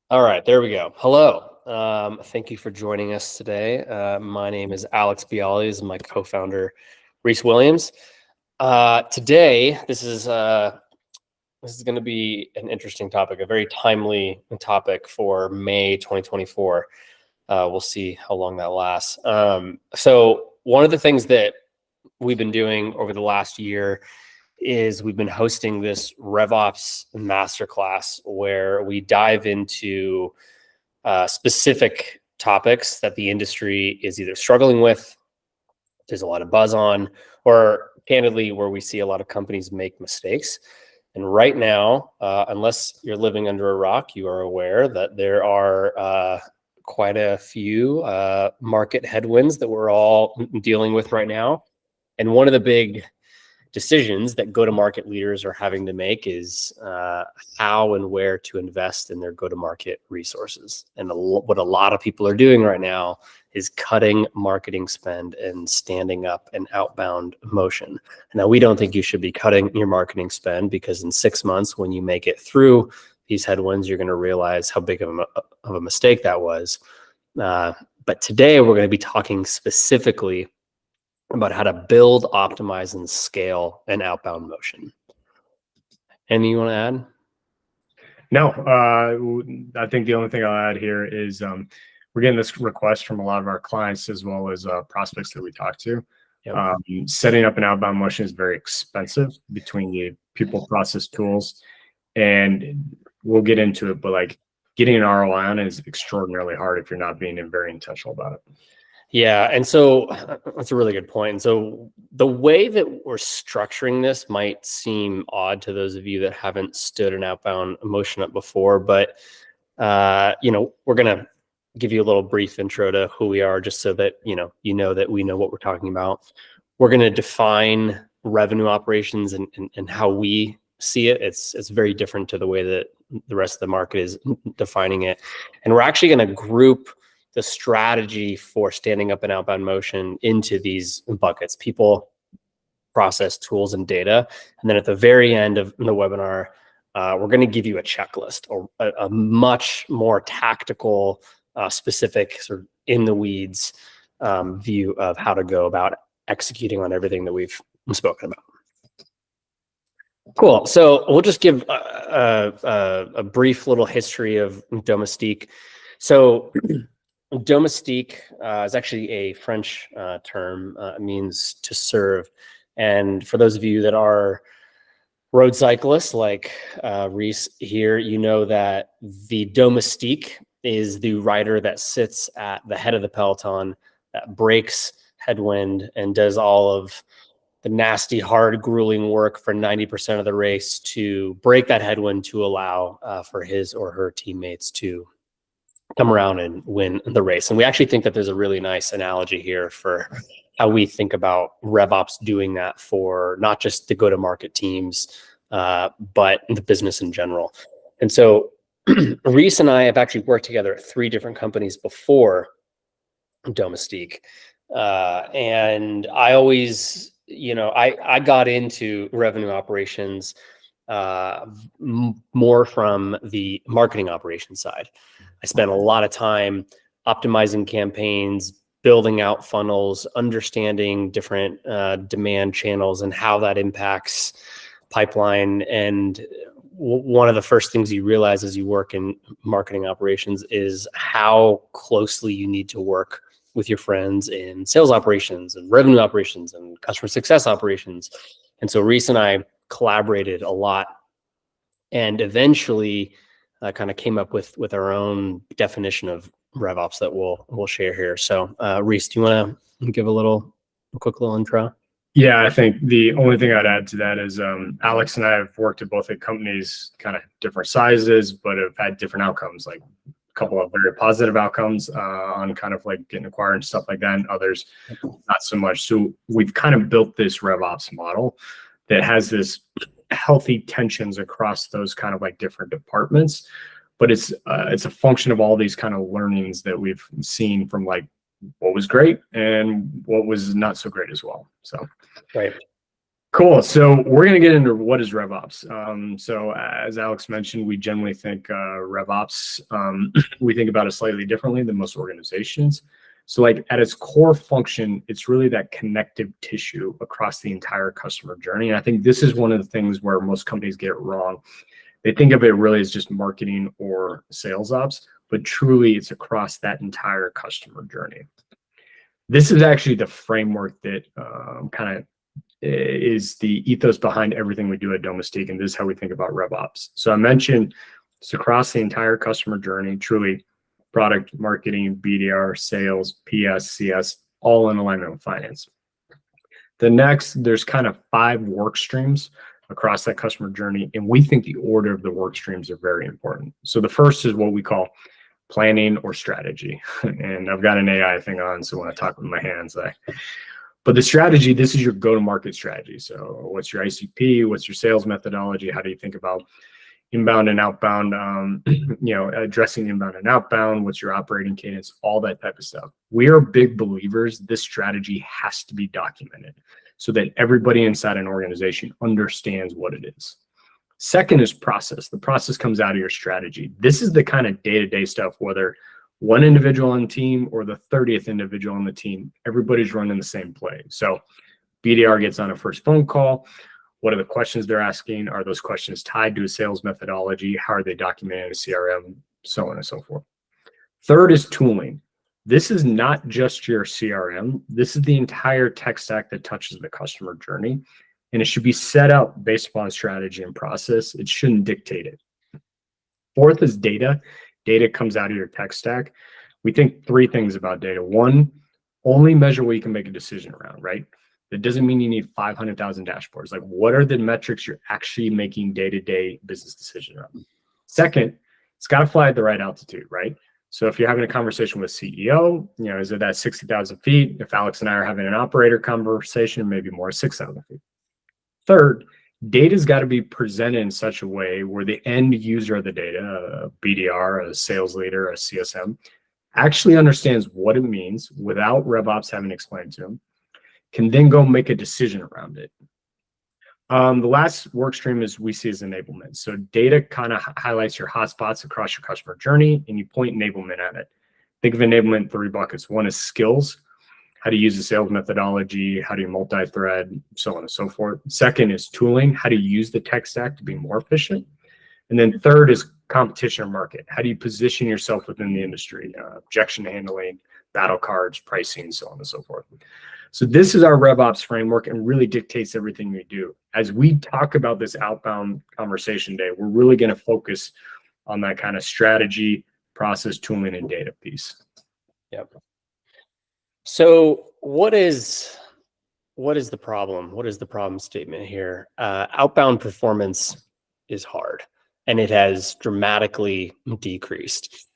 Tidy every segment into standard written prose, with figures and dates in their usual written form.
All right, there we go. Hello. Thank you for joining us today. My name is Alex Bialy, this is my co-founder, Reese Williams. Today, this is going to be an interesting topic, a very timely topic for May 2024. We'll see how long that lasts. So one of the things that we've been doing over the last year is we've been hosting this RevOps Masterclass where we dive into specific topics that the industry is either struggling with, there's a lot of buzz on, or candidly, where we see a lot of companies make mistakes. And right now, unless you're living under a rock, you are aware that there are quite a few market headwinds that we're all dealing with right now. And one of the big decisions that go-to-market leaders are having to make is how and where to invest in their go-to-market resources. And what a lot of people are doing right now is cutting marketing spend and standing up an outbound motion. Now, we don't think you should be cutting your marketing spend, because in 6 months, when you make it through these headwinds, you're going to realize how big of a mistake that was. But today, we're going to be talking specifically about how to build, optimize, and scale an outbound motion. Anything you want to add? No, I think the only thing I'll add here is we're getting this request from a lot of our clients as well as prospects that we talk to. Yep. Setting up an outbound motion is very expensive between the people, process, tools, and we'll get into it, but like getting an ROI on it is extraordinarily hard if you're not being very intentional about it. Yeah, and so that's a really good point. And so the way that we're structuring this might seem odd to those of you that haven't stood an outbound motion up before, but we're going to give you a little brief intro to who we are, just so that you know that we know what we're talking about. We're going to define revenue operations and how we see it. It's very different to the way that the rest of the market is defining it. And we're actually going to group the strategy for standing up an outbound motion into these buckets: people, process, tools, and data. And then at the very end of the webinar, we're going to give you a checklist, or a much more tactical, specific, sort of in the weeds view of how to go about executing on everything that we've spoken about. Cool. So we'll just give a brief little history of Domestique. So domestique is actually a French term. It means to serve. And for those of you that are road cyclists like Reese here, you know that the domestique is the rider that sits at the head of the peloton, that breaks headwind and does all of the nasty, hard, grueling work for 90% of the race to break that headwind to allow for his or her teammates to come around and win the race. And we actually think that there's a really nice analogy here for how we think about RevOps doing that for not just the go-to-market teams, but the business in general. And so Reese and I have actually worked together at 3 different companies before Domestique. And I always, I got into revenue operations more from the marketing operations side. I spent a lot of time optimizing campaigns, building out funnels, understanding different demand channels and how that impacts pipeline. And one of the first things you realize as you work in marketing operations is how closely you need to work with your friends in sales operations and revenue operations and customer success operations. And so Reese and I collaborated a lot, and eventually kind of came up with our own definition of RevOps that we'll share here. So Reese, do you want to give a quick little intro? Yeah, I think the only thing I'd add to that is Alex and I have worked at both at companies, kind of different sizes, but have had different outcomes, like a couple of very positive outcomes on kind of like getting acquired and stuff like that, and others not so much. So we've kind of built this RevOps model that has this healthy tensions across those kind of like different departments, but it's a function of all these kind of learnings that we've seen from like what was great and what was not so great as well. So right. Cool. So we're going to get into what is RevOps. So as Alex mentioned, we generally think RevOps, we think about it slightly differently than most organizations. So like at its core function, it's really that connective tissue across the entire customer journey. And I think this is one of the things where most companies get it wrong. They think of it really as just marketing or sales ops, but truly it's across that entire customer journey. This is actually the framework that kind of is the ethos behind everything we do at Domestique, and this is how we think about RevOps. So I mentioned it's across the entire customer journey, truly product, marketing, BDR, sales, PS, CS, all in alignment with finance. The next, there's kind of 5 work streams across that customer journey, and we think the order of the work streams are very important. So the first is what we call planning or strategy. And I've got an AI thing on, so when I talk with my hands, but the strategy, this is your go-to-market strategy. So what's your ICP? What's your sales methodology? How do you think about inbound and outbound, addressing inbound and outbound? What's your operating cadence? All that type of stuff. We are big believers this strategy has to be documented so that everybody inside an organization understands what it is. Second is process. The process comes out of your strategy. This is the kind of day-to-day stuff, whether one individual on the team or the 30th individual on the team, everybody's running the same play. So BDR gets on a first phone call. What are the questions they're asking? Are those questions tied to a sales methodology? How are they documented in a CRM? So on and so forth. Third is tooling. This is not just your CRM. This is the entire tech stack that touches the customer journey. And it should be set up based upon strategy and process. It shouldn't dictate it. Fourth is data. Data comes out of your tech stack. We think 3 things about data. 1, only measure what you can make a decision around, right? That doesn't mean you need 500,000 dashboards. Like, what are the metrics you're actually making day-to-day business decisions around? Second, it's got to fly at the right altitude, right? So if you're having a conversation with CEO, is it at 60,000 feet? If Alex and I are having an operator conversation, maybe more 6,000 feet. Third, data's got to be presented in such a way where the end user of the data, a BDR, a sales leader, a CSM, actually understands what it means without RevOps having explained to them, can then go make a decision around it. The last work stream is we see as enablement. So data kind of highlights your hotspots across your customer journey, and you point enablement at it. Think of enablement in 3 buckets. 1 is skills. How to use the sales methodology, how do you multi-thread, so on and so forth. Second is tooling, how do you use the tech stack to be more efficient? And then third is competition or market. How do you position yourself within the industry? Objection handling, battle cards, pricing, so on and so forth. So this is our RevOps framework and really dictates everything we do. As we talk about this outbound conversation day, we're really going to focus on that kind of strategy, process, tooling, and data piece. Yep. So what is the problem? What is the problem statement here? Outbound performance is hard, and it has dramatically decreased.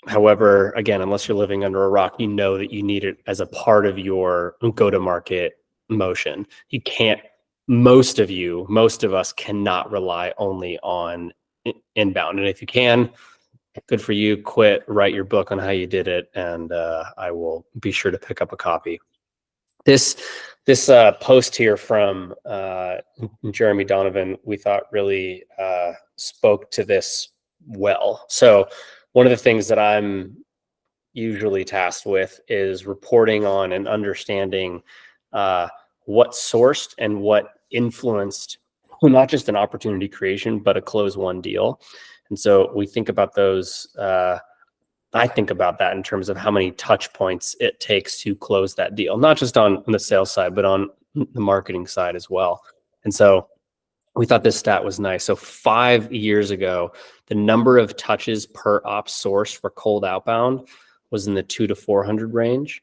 However, again, unless you're living under a rock, you know that you need it as a part of your go-to-market motion. You can't, most of us cannot rely only on inbound. And if you can, good for you. Quit, write your book on how you did it, and I will be sure to pick up a copy. This post here from Jeremy Donovan, we thought really spoke to this well. So one of the things that I'm usually tasked with is reporting on and understanding what sourced and what influenced not just an opportunity creation, but a close one deal. And so we think about those, I think about that in terms of how many touch points it takes to close that deal, not just on the sales side, but on the marketing side as well. And so we thought this stat was nice. So 5 years ago, the number of touches per ops source for cold outbound was in the 200 to 400 range.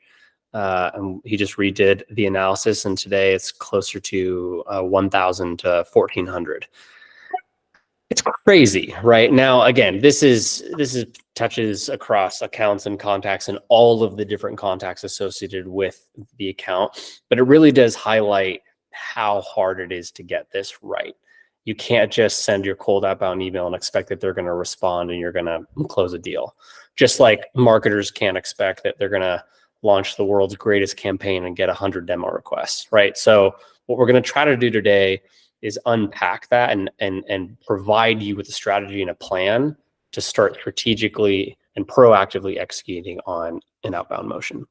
And he just redid the analysis, and today it's closer to 1,000 to 1,400. It's crazy, right? Now, again, this is touches across accounts and contacts and all of the different contacts associated with the account, but it really does highlight how hard it is to get this right. You can't just send your cold outbound email and expect that they're going to respond and you're going to close a deal. Just like marketers can't expect that they're going to launch the world's greatest campaign and get 100 demo requests, right? So what we're going to try to do today is unpack that and provide you with a strategy and a plan to start strategically and proactively executing on an outbound motion.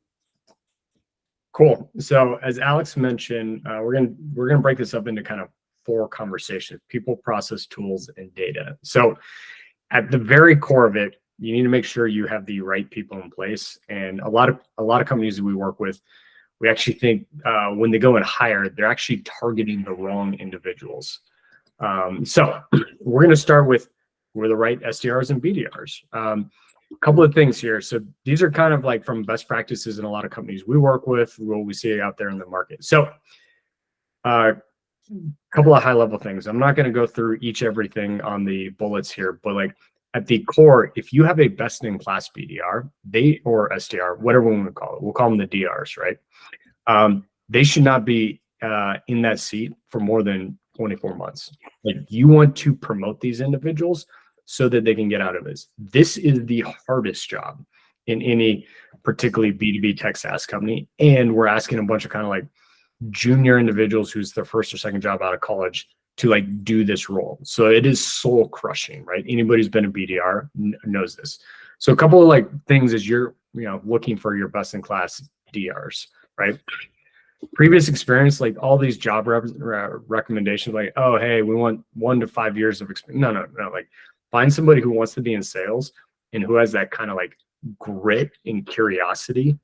Cool. So as Alex mentioned, we're gonna break this up into kind of 4 conversations: people, process, tools, and data. So at the very core of it, you need to make sure you have the right people in place. And a lot of companies that we work with, we actually think when they go and hire, they're actually targeting the wrong individuals. So we're going to start with who are the right SDRs and BDRs. A couple of things here. So these are kind of like from best practices in a lot of companies we work with, what we see out there in the market. So a couple of high level things. I'm not going to go through everything on the bullets here, but like at the core, if you have a best in class BDR, or SDR, whatever we want to call it, we'll call them the DRs, right? They should not be in that seat for more than 24 months. Like, you want to promote these individuals so that they can get out of this. This is the hardest job in any particularly B2B tech SaaS company. And we're asking a bunch of kind of like junior individuals who's their first or second job out of college to like do this role. So it is soul crushing, right? Anybody who's been a BDR knows this. So a couple of like things as you're, looking for your best in class DRs, right? Previous experience, like all these job recommendations, like, oh, hey, we want 1 to 5 years of experience. No. Like, find somebody who wants to be in sales and who has that kind of like grit and curiosity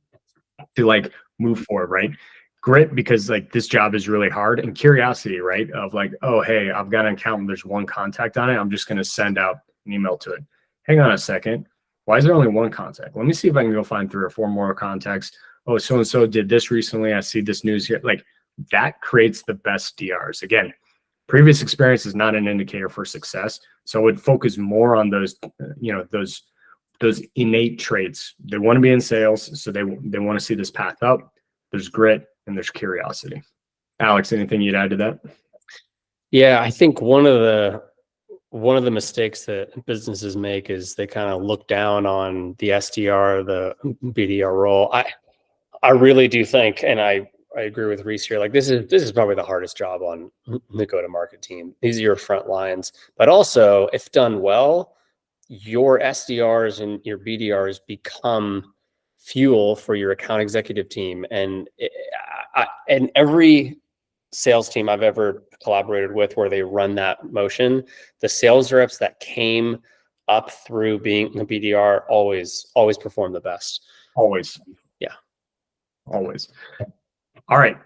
to like move forward, right? Grit because like this job is really hard, and curiosity, right? Of like, oh, hey, I've got an account and there's 1 contact on it. I'm just going to send out an email to it. Hang on a second. Why is there only 1 contact? Let me see if I can go find 3 or 4 more contacts. Oh, so-and-so did this recently. I see this news here. Like, that creates the best DRs. Again, previous experience is not an indicator for success. So I would focus more on those, those innate traits. They want to be in sales, so they want to see this path up. There's grit and there's curiosity. Alex, anything you'd add to that? Yeah, I think one of the mistakes that businesses make is they kind of look down on the SDR, the BDR role. I really do think, and I agree with Reese here, like this is probably the hardest job on the go-to-market team. These are your front lines, but also if done well, your SDRs and your BDRs become fuel for your account executive team. And every sales team I've ever collaborated with where they run that motion, the sales reps that came up through being a BDR always perform the best. Always. Yeah. Always. All right.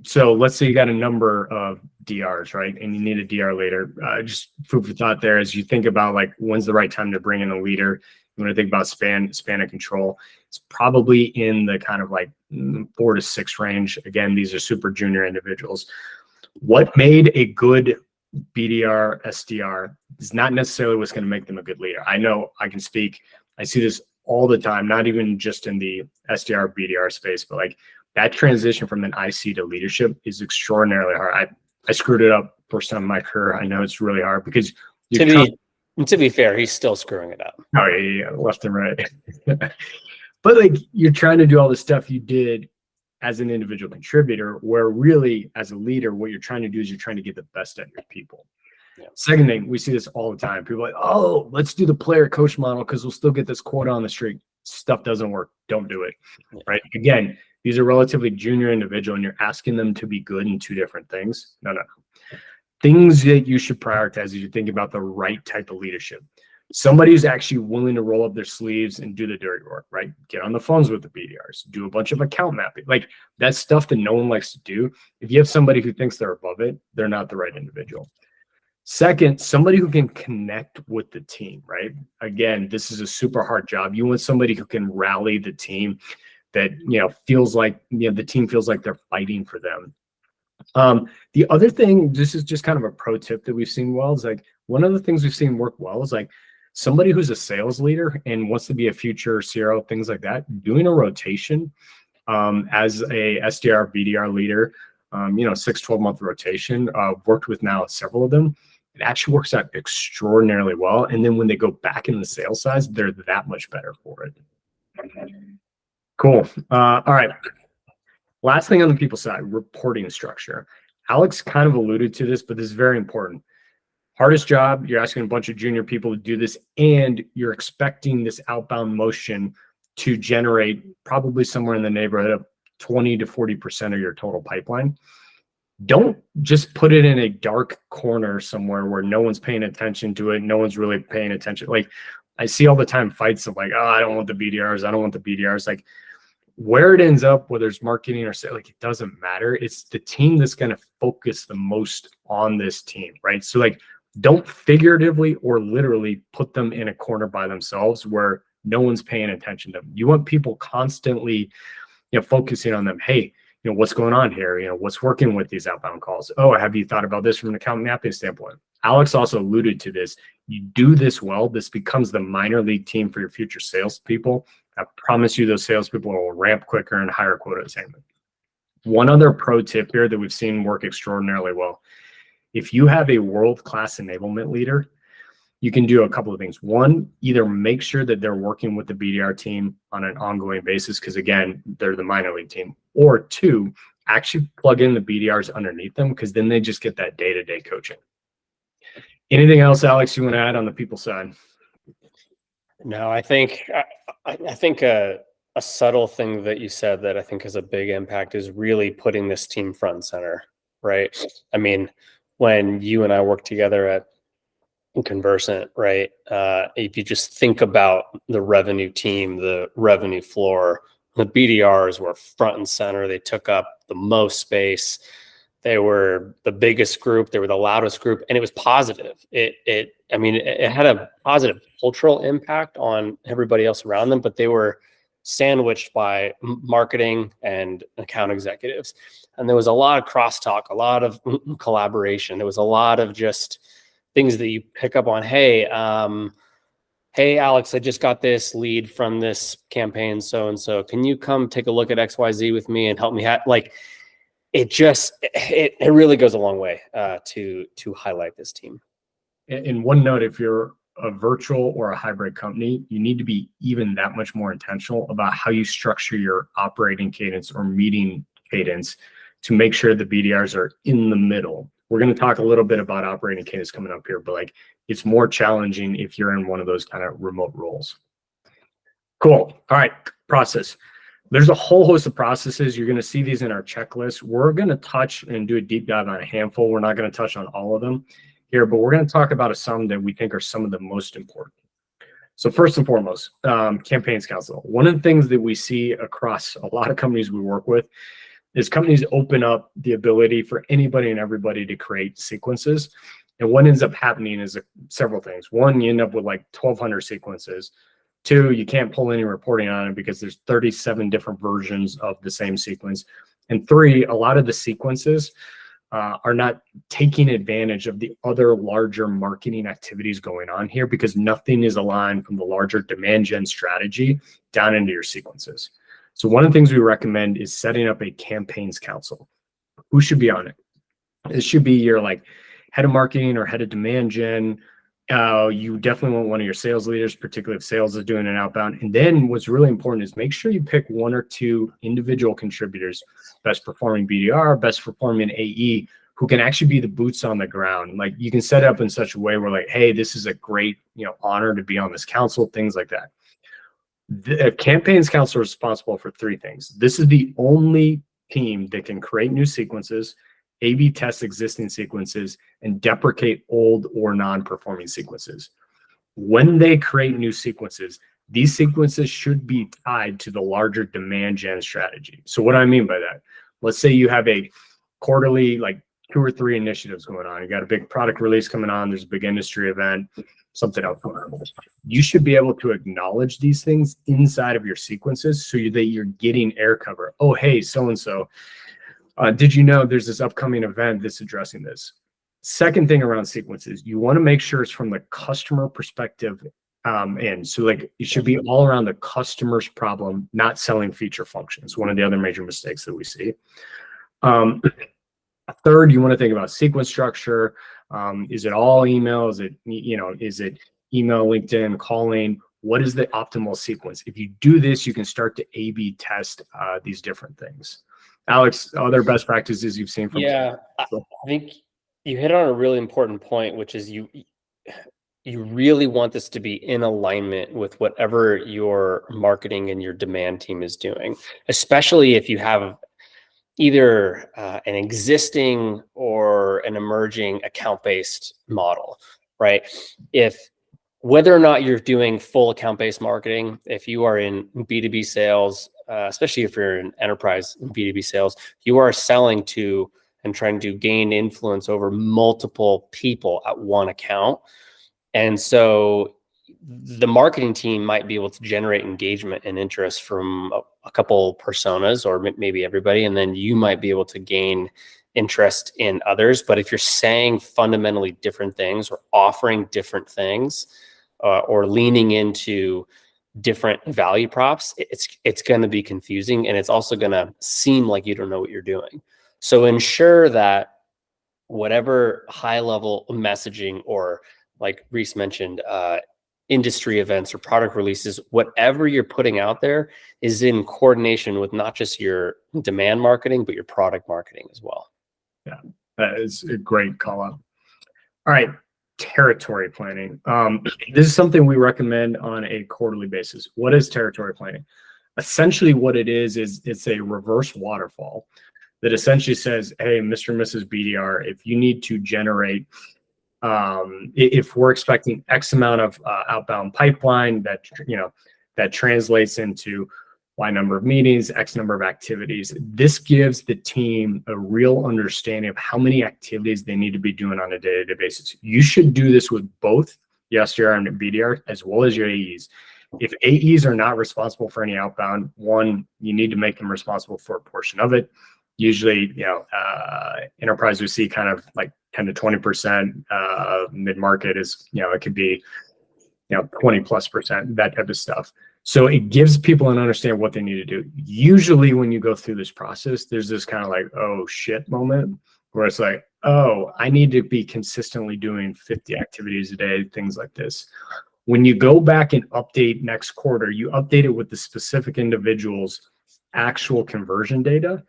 So let's say you got a number of DRs, right? And you need a DR leader. Just food for thought there as you think about like when's the right time to bring in a leader. You want to think about span of control. It's probably in the kind of like 4 to 6 range. Again, these are super junior individuals. What made a good BDR, SDR is not necessarily what's going to make them a good leader. I know I can speak. I see this all the time, not even just in the SDR, BDR space, but like that transition from an IC to leadership is extraordinarily hard. I screwed it up first time in my career. I know it's really hard because to be fair, he's still screwing it up. Oh yeah, left and right. But like you're trying to do all the stuff you did as an individual contributor, where really as a leader, what you're trying to do is you're trying to get the best out of your people. Yeah. Second thing, we see this all the time. People are like, oh, let's do the player coach model because we'll still get this quota on the street. Stuff doesn't work. Don't do it. Yeah. Right. Again, these are relatively junior individual and you're asking them to be good in 2 different things. No. Things that you should prioritize as you think about the right type of leadership. Somebody who's actually willing to roll up their sleeves and do the dirty work, right? Get on the phones with the BDRs, do a bunch of account mapping. Like that's stuff that no one likes to do. If you have somebody who thinks they're above it, they're not the right individual. Second, somebody who can connect with the team, right? Again, this is a super hard job. You want somebody who can rally the team that, feels like, the team feels like they're fighting for them. The other thing, this is just kind of a pro tip that we've seen well, is like one of the things we've seen work well is like somebody who's a sales leader and wants to be a future CRO, things like that, doing a rotation as a SDR, BDR leader, 6-12 month rotation, worked with now several of them. It actually works out extraordinarily well. And then when they go back in the sales side, they're that much better for it. Cool. All right. Last thing on the people side, reporting structure. Alex kind of alluded to this, but this is very important. Hardest job, you're asking a bunch of junior people to do this, and you're expecting this outbound motion to generate probably somewhere in the neighborhood of 20 to 40% of your total pipeline. Don't just put it in a dark corner somewhere where no one's paying attention to it. No one's really paying attention. Like I see all the time fights of like, oh, I don't want the BDRs. I don't want the BDRs. Like where it ends up, whether it's marketing or sales, like it doesn't matter. It's the team that's going to focus the most on this team, right? So like, don't figuratively or literally put them in a corner by themselves where no one's paying attention to them. You want people constantly, focusing on them. Hey, what's going on here? What's working with these outbound calls? Oh, have you thought about this from an account mapping standpoint? Alex also alluded to this. You do this well, this becomes the minor league team for your future salespeople. I promise you those salespeople will ramp quicker and higher quota attainment. One other pro tip here that we've seen work extraordinarily well. If you have a world-class enablement leader, you can do a couple of things. One, either make sure that they're working with the BDR team on an ongoing basis, because again, they're the minor league team. Or two, actually plug in the BDRs underneath them, because then they just get that day-to-day coaching. Anything else, Alex, you want to add on the people side? No, I think a subtle thing that you said that I think has a big impact is really putting this team front and center, right? I mean, when you and I worked together at Conversant, right? If you just think about the revenue team, the revenue floor, the BDRs were front and center. They took up the most space. They were the biggest group. They were the loudest group, and it was positive. It had a positive cultural impact on everybody else around them, but they were sandwiched by marketing and account executives. And there was a lot of crosstalk, a lot of collaboration. There was a lot of just things that you pick up on. Hey, Alex, I just got this lead from this campaign, so-and-so. Can you come take a look at XYZ with me and help me? It really goes a long way to highlight this team. And one note, if you're a virtual or a hybrid company, you need to be even that much more intentional about how you structure your operating cadence or meeting cadence to make sure the BDRs are in the middle. We're going to talk a little bit about operating cadence coming up here, but like it's more challenging if you're in one of those kind of remote roles. Cool. All right. Process. There's a whole host of processes. You're going to see these in our checklist. We're going to touch and do a deep dive on a handful. We're not going to touch on all of them here, but we're going to talk about some that we think are some of the most important. So first and foremost, campaigns council. One of the things that we see across a lot of companies we work with is companies open up the ability for anybody and everybody to create sequences. And what ends up happening is several things. One, you end up with like 1,200 sequences. Two, you can't pull any reporting on it because there's 37 different versions of the same sequence. And three, a lot of the sequences are not taking advantage of the other larger marketing activities going on here because nothing is aligned from the larger demand gen strategy down into your sequences. So one of the things we recommend is setting up a campaigns council. Who should be on it? It should be your like head of marketing or head of demand gen. You definitely want one of your sales leaders, particularly if sales is doing an outbound. And then what's really important is make sure you pick one or two individual contributors, best performing BDR, best performing AE, who can actually be the boots on the ground. Like you can set it up in such a way where like, hey, this is a great, honor to be on this council, things like that. The campaigns council is responsible for three things. This is the only team that can create new sequences, A/B test existing sequences, and deprecate old or non-performing sequences. When they create new sequences, these sequences should be tied to the larger demand gen strategy. So what do I mean by that? Let's say you have a quarterly, like 2 or 3 initiatives going on. You got a big product release coming on. There's a big industry event, something else going on. You should be able to acknowledge these things inside of your sequences so that you're getting air cover. Oh, hey, so-and-so. Did you know there's this upcoming event that's addressing this? Second thing around sequences, you want to make sure it's from the customer perspective. And so like it should be all around the customer's problem, not selling feature functions. One of the other major mistakes that we see. Third, you want to think about sequence structure. Is it all email? Is it email, LinkedIn, calling? what is the optimal sequence? If you do this, you can start to A/B test these different things. Alex, other best practices you've seen from? Yeah, I think you hit on a really important point, which is you really want this to be in alignment with whatever your marketing and your demand team is doing, especially if you have either an existing or an emerging account-based model, right? If whether or not you're doing full account-based marketing, if you are in B2B sales, especially if you're in enterprise B2B sales, you are selling to and trying to gain influence over multiple people at one account. And so the marketing team might be able to generate engagement and interest from a couple personas or maybe everybody, and then you might be able to gain interest in others. But if you're saying fundamentally different things or offering different things or leaning into different value props, it's going to be confusing, and it's also going to seem like you don't know what you're doing. So ensure that whatever high level messaging, or like Reese mentioned, industry events or product releases, whatever you're putting out there is in coordination with not just your demand marketing, but your product marketing as well. Yeah, that is a great call out. All right, territory planning. This is something we recommend on a quarterly basis. What is territory planning? Essentially what it is it's a reverse waterfall that essentially says, hey, Mr. and Mrs. BDR, if you need to generate, if we're expecting X amount of outbound pipeline that translates into Y number of meetings, X number of activities, this gives the team a real understanding of how many activities they need to be doing on a day-to-day basis. You should do this with both your SDR and BDR as well as your AEs. If AEs are not responsible for any outbound, one, you need to make them responsible for a portion of it. Usually, enterprise we see kind of like 10 to 20%. Mid-market is, it could be, 20+%, that type of stuff. So it gives people an understanding what they need to do. Usually when you go through this process, there's this kind of like, oh shit moment where it's like, oh, I need to be consistently doing 50 activities a day, things like this. When you go back and update next quarter, you update it with the specific individual's actual conversion data.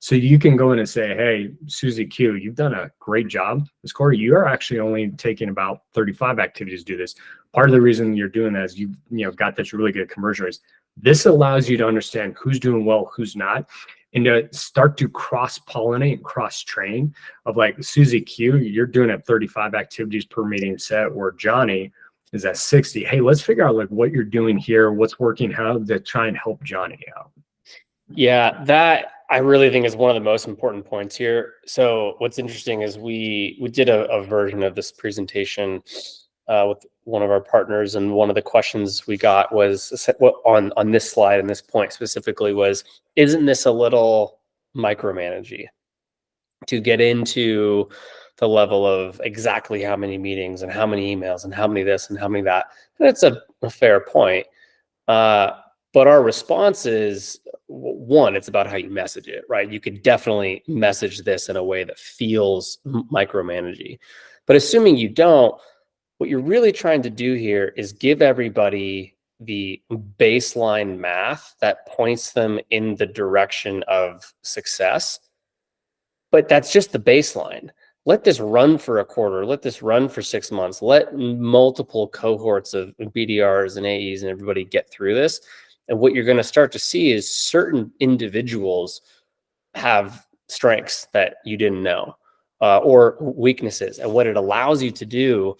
So you can go in and say, hey, Susie Q, you've done a great job this quarter. You are actually only taking about 35 activities to do this. Part of the reason you're doing that is you got this really good conversion rates. This allows you to understand who's doing well, who's not, and to start to cross-pollinate and cross-train of like, Susie Q, you're doing at 35 activities per meeting set, or Johnny is at 60. Hey, let's figure out like what you're doing here, what's working, how to try and help Johnny out. Yeah, that I really think is one of the most important points here. So what's interesting is we did a version of this presentation with one of our partners, and one of the questions we got was on this slide and this point specifically was, isn't this a little micromanaging to get into the level of exactly how many meetings and how many emails and how many this and how many that? And that's a fair point. But our response is, one, it's about how you message it, right? You could definitely message this in a way that feels micromanaging. But assuming you don't, what you're really trying to do here is give everybody the baseline math that points them in the direction of success. But that's just the baseline. Let this run for a quarter. Let this run for 6 months. Let multiple cohorts of BDRs and AEs and everybody get through this. And what you're going to start to see is certain individuals have strengths that you didn't know, or weaknesses. And what it allows you to do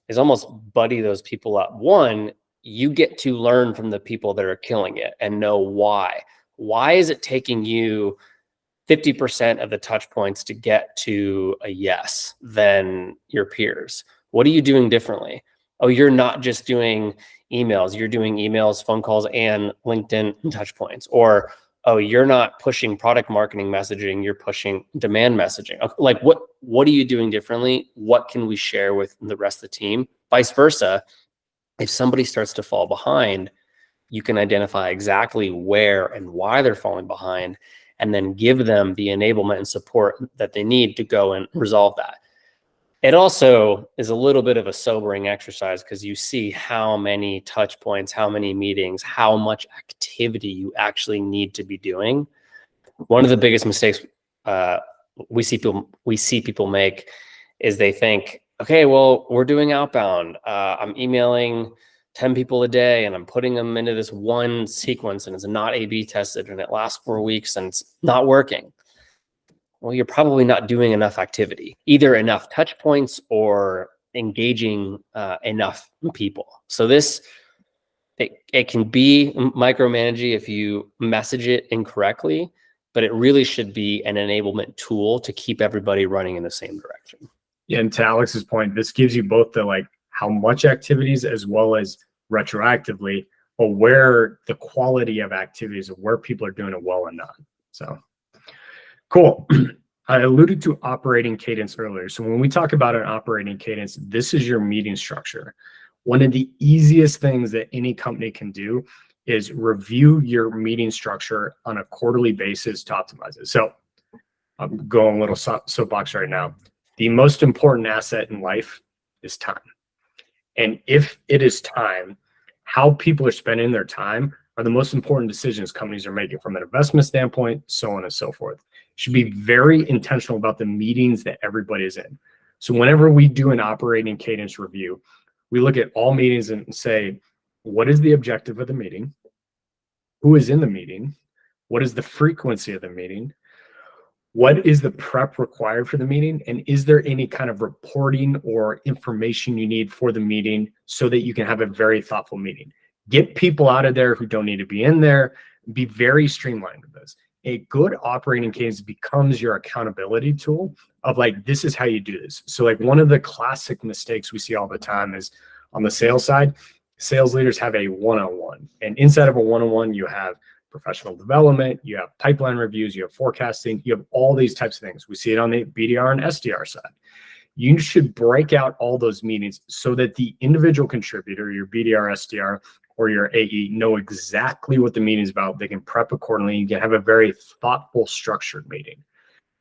is almost buddy those people up. One, you get to learn from the people that are killing it and know why. Why is it taking you 50% of the touch points to get to a yes than your peers? What are you doing differently? Oh, you're not just doing emails, you're doing emails, phone calls, and LinkedIn touch points. Or, oh, you're not pushing product marketing messaging, you're pushing demand messaging. Like, what are you doing differently? What can we share with the rest of the team? Vice versa, if somebody starts to fall behind, you can identify exactly where and why they're falling behind, and then give them the enablement and support that they need to go and resolve that. It also is a little bit of a sobering exercise because you see how many touch points, how many meetings, how much activity you actually need to be doing. One of the biggest mistakes we see people make is they think, okay, well, we're doing outbound. I'm emailing 10 people a day and I'm putting them into this one sequence and it's not A/B tested and it lasts 4 weeks and it's not working. Well, you're probably not doing enough activity, either enough touch points or engaging enough people. So it can be micromanaging if you message it incorrectly, but it really should be an enablement tool to keep everybody running in the same direction. Yeah, and to Alex's point, this gives you both the like how much activities as well as retroactively aware the quality of activities of where people are doing it well and not. So cool. I alluded to operating cadence earlier. So when we talk about an operating cadence, this is your meeting structure. One of the easiest things that any company can do is review your meeting structure on a quarterly basis to optimize it. So I'm going a little soapbox right now. The most important asset in life is time. And if it is time, how people are spending their time are the most important decisions companies are making from an investment standpoint, so on and so forth. Should be very intentional about the meetings that everybody is in. So whenever we do an operating cadence review, we look at all meetings and say, what is the objective of the meeting? Who is in the meeting? What is the frequency of the meeting? What is the prep required for the meeting? And is there any kind of reporting or information you need for the meeting so that you can have a very thoughtful meeting? Get people out of there who don't need to be in there. Be very streamlined with this. A good operating cadence becomes your accountability tool of like, this is how you do this. So like one of the classic mistakes we see all the time is on the sales side, sales leaders have a one-on-one. And inside of a one-on-one, you have professional development, you have pipeline reviews, you have forecasting, you have all these types of things. We see it on the BDR and SDR side. You should break out all those meetings so that the individual contributor, your BDR, SDR, or your AE know exactly what the meeting is about. They can prep accordingly. You can have a very thoughtful, structured meeting.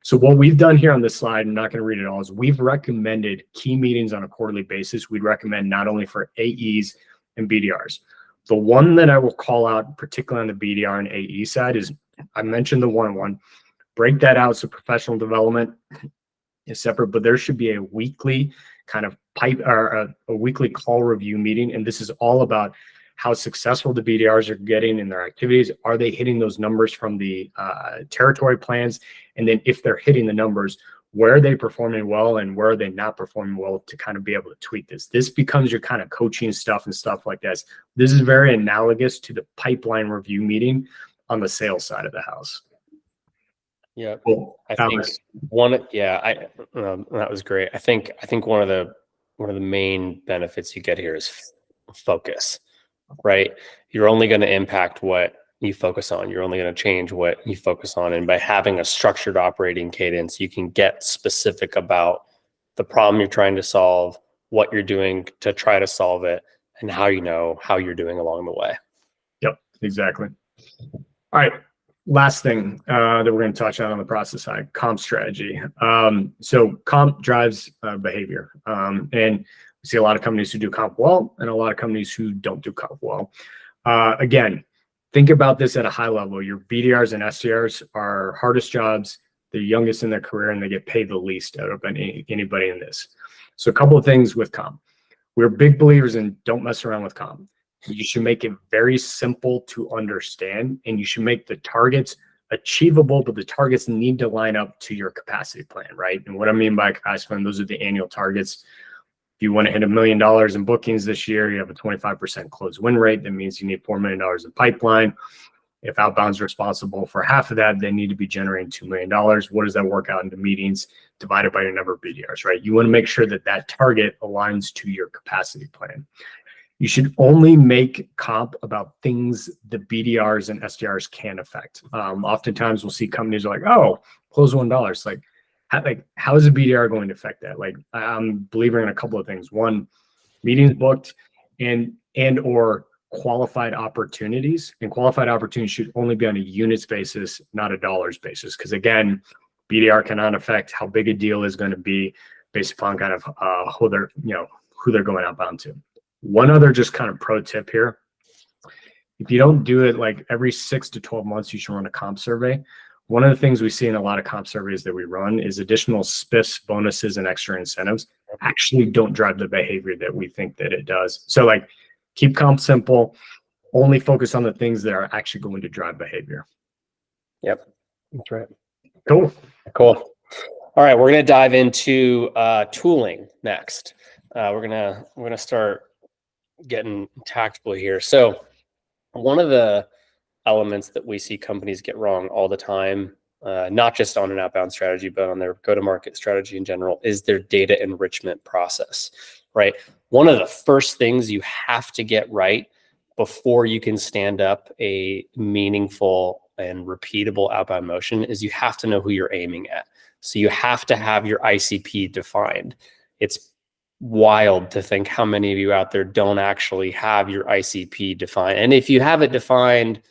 So what we've done here on this slide, I'm not going to read it all, is we've recommended key meetings on a quarterly basis. We'd recommend not only for AEs and BDRs. The one that I will call out, particularly on the BDR and AE side, is I mentioned the one-on-one. Break that out so professional development is separate, but there should be a weekly kind of a weekly call review meeting. And this is all about how successful the BDRs are getting in their activities. Are they hitting those numbers from the territory plans? And then if they're hitting the numbers, where are they performing well and where are they not performing well to kind of be able to tweak this? This becomes your kind of coaching stuff and stuff like this. This is very analogous to the pipeline review meeting on the sales side of the house. Yeah, Cool. I think that was great. I think one of the main benefits you get here is focus, right? You're only going to impact what you focus on. You're only going to change what you focus on. And by having a structured operating cadence, you can get specific about the problem you're trying to solve, what you're doing to try to solve it, and how you know how you're doing along the way. Yep, exactly. All right. Last thing that we're going to touch on the process side, comp strategy. So comp drives behavior. And we see a lot of companies who do comp well and a lot of companies who don't do comp well. Again, think about this at a high level. Your BDRs and SDRs are hardest jobs, the youngest in their career, and they get paid the least out of anybody in this. So a couple of things with comp. We're big believers in don't mess around with comp. You should make it very simple to understand, and you should make the targets achievable, but the targets need to line up to your capacity plan, right? And what I mean by capacity plan, those are the annual targets. If you want to hit $1 million in bookings this year, you have a 25% close win rate. That means you need $4 million in pipeline. If Outbound's responsible for half of that, they need to be generating $2 million. What does that work out into meetings divided by your number of BDRs, right? You want to make sure that that target aligns to your capacity plan. You should only make comp about things the BDRs and SDRs can affect. Oftentimes we'll see companies are like, oh, close $1. How is a BDR going to affect that? Like, I'm a believer in a couple of things. One, meetings booked and or qualified opportunities. And qualified opportunities should only be on a units basis, not a dollars basis. Because again, BDR cannot affect how big a deal is going to be. based upon kind of who they're going outbound to. One other just kind of pro tip here. If you don't do it like every 6 to 12 months, you should run a comp survey. One of the things we see in a lot of comp surveys that we run is additional spiffs, bonuses, and extra incentives actually don't drive the behavior that we think that it does. So like keep comp simple, only focus on the things that are actually going to drive behavior. Yep, that's right. Cool. All right, we're going to dive into tooling next. We're gonna start getting tactical here. So one of the elements that we see companies get wrong all the time, not just on an outbound strategy, but on their go-to-market strategy in general, is their data enrichment process, right? One of the first things you have to get right before you can stand up a meaningful and repeatable outbound motion is you have to know who you're aiming at. So you have to have your ICP defined. It's wild to think how many of you out there don't actually have your ICP defined. And if you have it defined,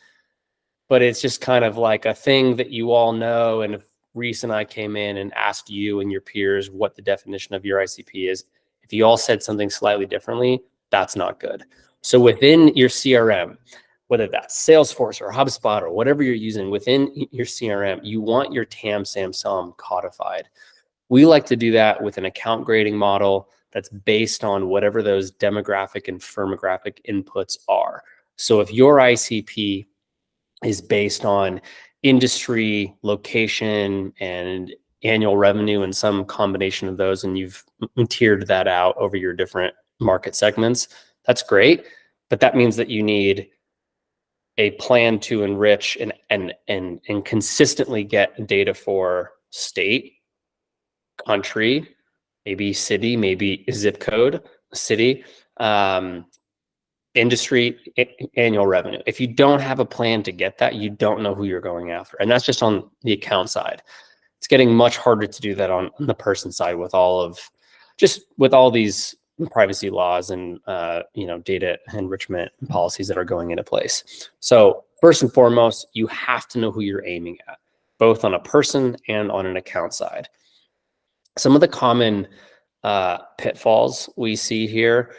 but it's just kind of like a thing that you all know, and if Reese and I came in and asked you and your peers what the definition of your ICP is, if you all said something slightly differently, that's not good. So within your CRM, whether that's Salesforce or HubSpot or whatever you're using within your CRM, you want your TAM, SAM, SOM codified. We like to do that with an account grading model that's based on whatever those demographic and firmographic inputs are. So if your ICP is based on industry, location, and annual revenue and some combination of those, and you've tiered that out over your different market segments, that's great. But that means that you need a plan to enrich and consistently get data for state, country, maybe city, maybe zip code, city, industry, annual revenue. If you don't have a plan to get that, you don't know who you're going after. And that's just on the account side. It's getting much harder to do that on the person side with all these privacy laws and data enrichment policies that are going into place. So first and foremost, you have to know who you're aiming at, both on a person and on an account side. Some of the common pitfalls we see here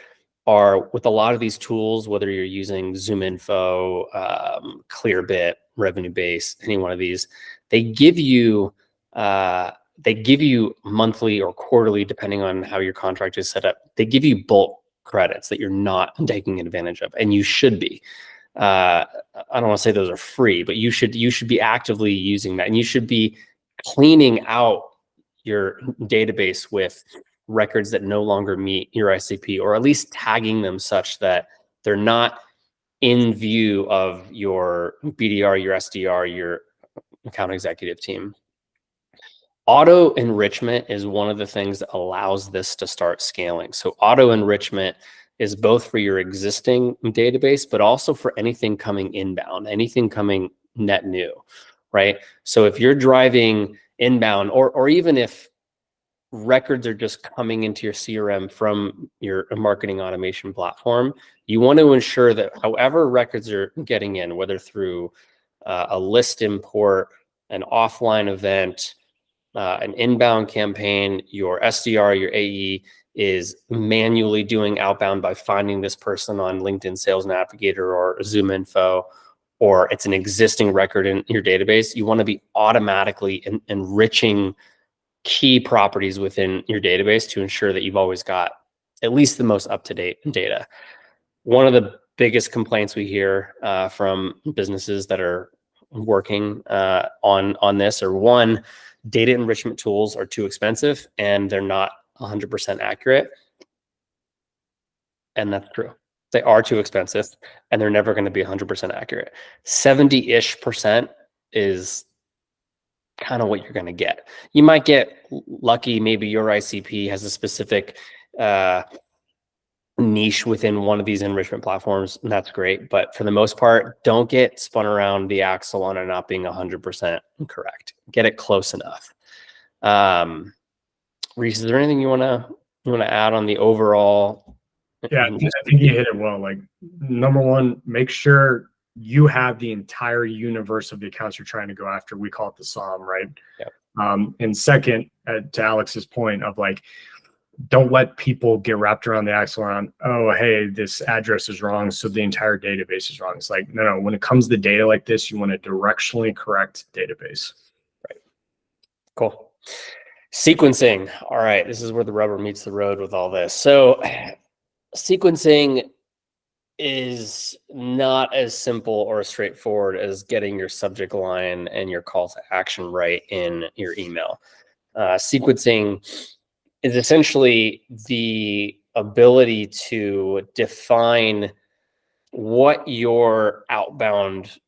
are with a lot of these tools, whether you're using ZoomInfo, Clearbit, Revenue Base, any one of these, they give you monthly or quarterly, depending on how your contract is set up. They give you bulk credits that you're not taking advantage of, and you should be. I don't want to say those are free, but you should be actively using that, and you should be cleaning out your database with records that no longer meet your ICP, or at least tagging them such that they're not in view of your BDR, your SDR, your account executive team. Auto enrichment is one of the things that allows this to start scaling. So auto enrichment is both for your existing database, but also for anything coming inbound, anything coming net new, right? So if you're driving inbound, or even if records are just coming into your CRM from your marketing automation platform, you want to ensure that however records are getting in, whether through a list import, an offline event, an inbound campaign, your SDR, your AE is manually doing outbound by finding this person on LinkedIn Sales Navigator or ZoomInfo, or it's an existing record in your database. You want to be automatically enriching key properties within your database to ensure that you've always got at least the most up-to-date data. One of the biggest complaints we hear from businesses that are working on this are, one, data enrichment tools are too expensive and they're not 100% accurate. And that's true. They are too expensive and they're never going to be 100% accurate. 70-ish% is kind of what you're going to get. You might get lucky. Maybe your ICP has a specific niche within one of these enrichment platforms, and that's great. But for the most part, don't get spun around the axle on it not being 100% correct. Get it close enough. Reese, is there anything you want to add on the overall? Yeah, I think you hit it well. Like, number one, make sure you have the entire universe of the accounts you're trying to go after. We call it the SOM, right? Yep. And second, to Alex's point of like, don't let people get wrapped around the axle on, oh, hey, this address is wrong, so the entire database is wrong. It's like, no, when it comes to data like this, you want a directionally correct database. Right. Cool. Sequencing. All right. This is where the rubber meets the road with all this. So sequencing is not as simple or straightforward as getting your subject line and your call to action right in your email. Sequencing is essentially the ability to define what your outbound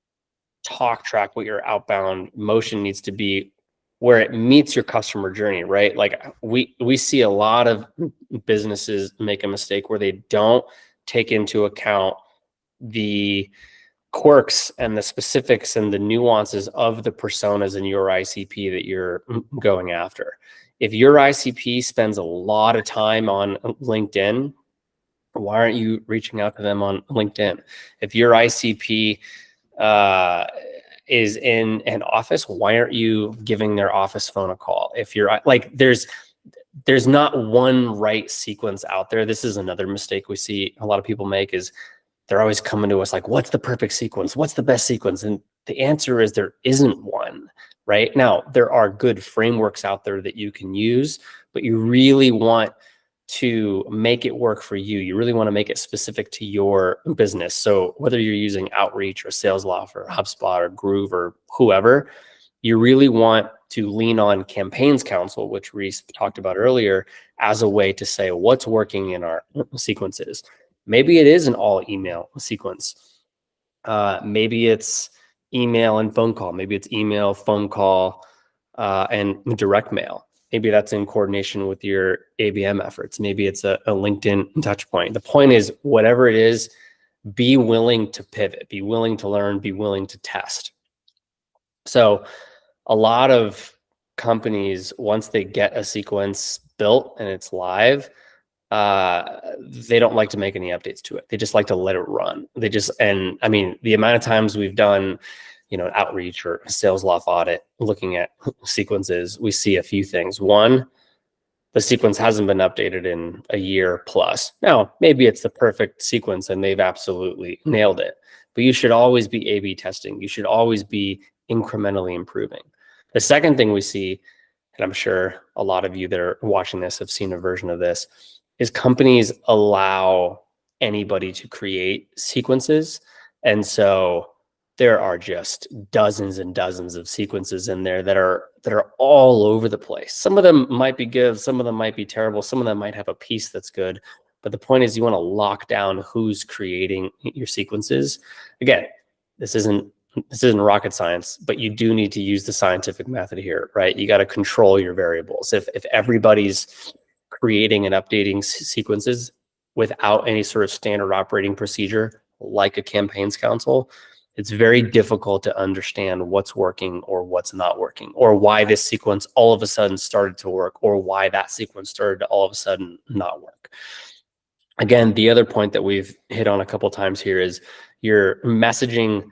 talk track, what your outbound motion needs to be, where it meets your customer journey, right? Like we see a lot of businesses make a mistake where they don't take into account the quirks and the specifics and the nuances of the personas in your ICP that you're going after. If your ICP spends a lot of time on LinkedIn, why aren't you reaching out to them on LinkedIn? If your ICP is in an office, why aren't you giving their office phone a call? If you're like, there's not one right sequence out there. This is another mistake we see a lot of people make is they're always coming to us like, what's the perfect sequence? What's the best sequence? And the answer is there isn't one. Right now, there are good frameworks out there that you can use, but you really want to make it work for you. You really want to make it specific to your business. So whether you're using Outreach or SalesLoft or HubSpot or Groove or whoever, you really want to lean on Campaigns Council, which Reese talked about earlier, as a way to say what's working in our sequences. Maybe it is an all email sequence. Maybe it's email and phone call. Maybe it's email, phone call, and direct mail. Maybe that's in coordination with your ABM efforts. Maybe it's a LinkedIn touch point. The point is, whatever it is, be willing to pivot, be willing to learn, be willing to test. So a lot of companies, once they get a sequence built and it's live, they don't like to make any updates to it. They just like to let it run. And I mean, the amount of times we've done, outreach or a SalesLoft audit, looking at sequences, we see a few things. One, the sequence hasn't been updated in a year plus. Now, maybe it's the perfect sequence and they've absolutely nailed it, but you should always be A/B testing. You should always be incrementally improving. The second thing we see, and I'm sure a lot of you that are watching this have seen a version of this, is companies allow anybody to create sequences. And so there are just dozens and dozens of sequences in there that are all over the place. Some of them might be good, some of them might be terrible, some of them might have a piece that's good. But the point is you want to lock down who's creating your sequences. Again, this isn't rocket science, but you do need to use the scientific method here, right? You got to control your variables. If everybody's creating and updating sequences without any sort of standard operating procedure, like a campaigns council, it's very difficult to understand what's working or what's not working, or why this sequence all of a sudden started to work, or why that sequence started to all of a sudden not work. Again, the other point that we've hit on a couple of times here is your messaging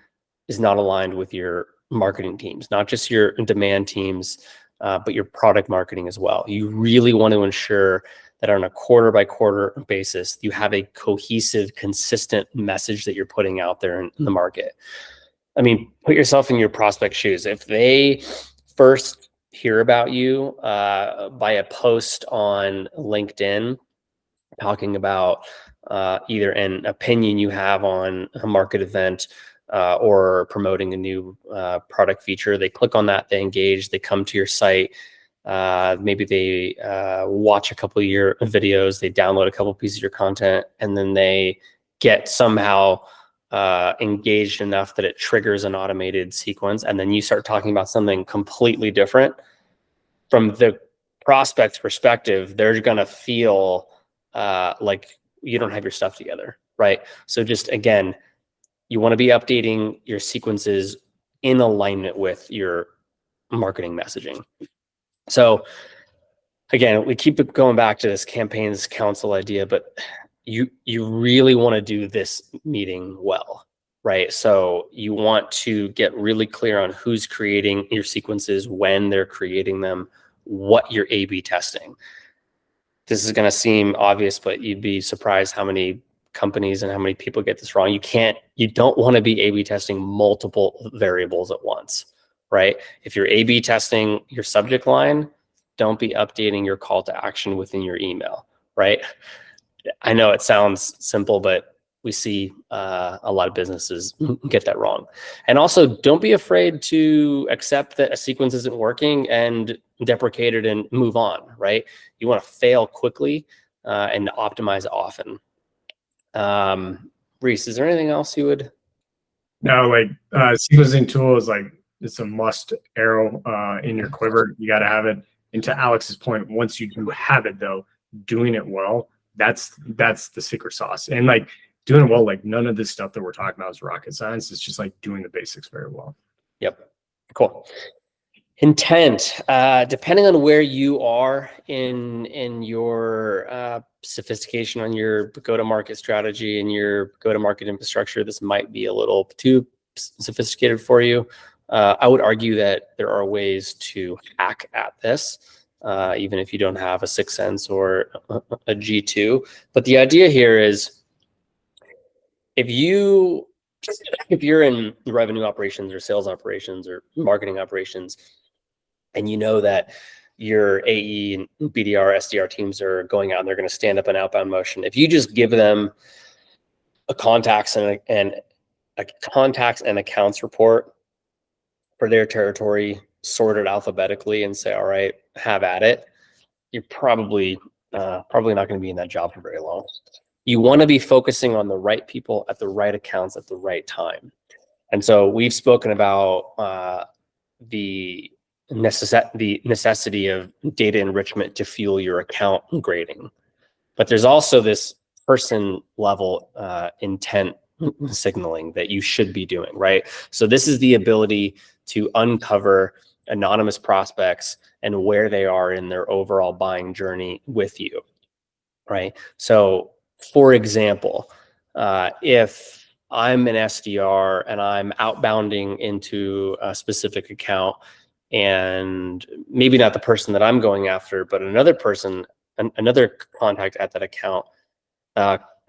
is not aligned with your marketing teams, not just your demand teams, but your product marketing as well. You really want to ensure that on a quarter by quarter basis, you have a cohesive, consistent message that you're putting out there in the market. I mean, put yourself in your prospect shoes. If they first hear about you by a post on LinkedIn talking about either an opinion you have on a market event or promoting a new product feature, they click on that, they engage, they come to your site. Maybe they watch a couple of your videos, they download a couple pieces of your content, and then they get somehow engaged enough that it triggers an automated sequence. And then you start talking about something completely different. From the prospect's perspective, they're going to feel like you don't have your stuff together, right? So just, again, you want to be updating your sequences in alignment with your marketing messaging. So again, we keep going back to this campaigns council idea, but you really want to do this meeting well, right? So you want to get really clear on who's creating your sequences, when they're creating them, what you're A/B testing. this is going to seem obvious, but you'd be surprised how many companies and how many people get this wrong. You don't want to be A/B testing multiple variables at once, right? If you're A/B testing your subject line, don't be updating your call to action within your email, right? I know it sounds simple, but we see a lot of businesses get that wrong. And also, don't be afraid to accept that a sequence isn't working and deprecate it and move on, right? You want to fail quickly and optimize often. Reese, is there anything else you would? No, like sequencing tool is like, it's a must arrow in your quiver. You got to have it. And to Alex's point, once you do have it though, doing it well, that's the secret sauce. And like doing it well, like none of this stuff that we're talking about is rocket science. It's just like doing the basics very well. Yep. Cool. Intent, depending on where you are in your sophistication on your go-to-market strategy and your go-to-market infrastructure, this might be a little too sophisticated for you. I would argue that there are ways to hack at this, even if you don't have a 6th Sense or a G2. But the idea here is if you're in revenue operations or sales operations or marketing operations, and you know that your AE and BDR, SDR teams are going out and they're going to stand up an outbound motion. If you just give them a contacts and accounts report for their territory, sorted alphabetically, and say, all right, have at it, you're probably not going to be in that job for very long. You want to be focusing on the right people at the right accounts at the right time. And so we've spoken about the necessity of data enrichment to fuel your account grading. But there's also this person level intent signaling that you should be doing, right? So this is the ability to uncover anonymous prospects and where they are in their overall buying journey with you, right? So for example, if I'm an SDR and I'm outbounding into a specific account, and maybe not the person that I'm going after, but another person, another contact at that account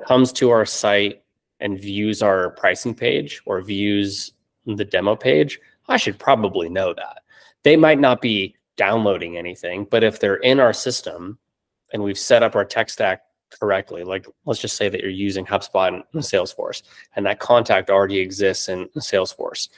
comes to our site and views our pricing page or views the demo page, I should probably know that. They might not be downloading anything, but if they're in our system and we've set up our tech stack correctly, like let's just say that you're using HubSpot and Salesforce, and that contact already exists in Salesforce,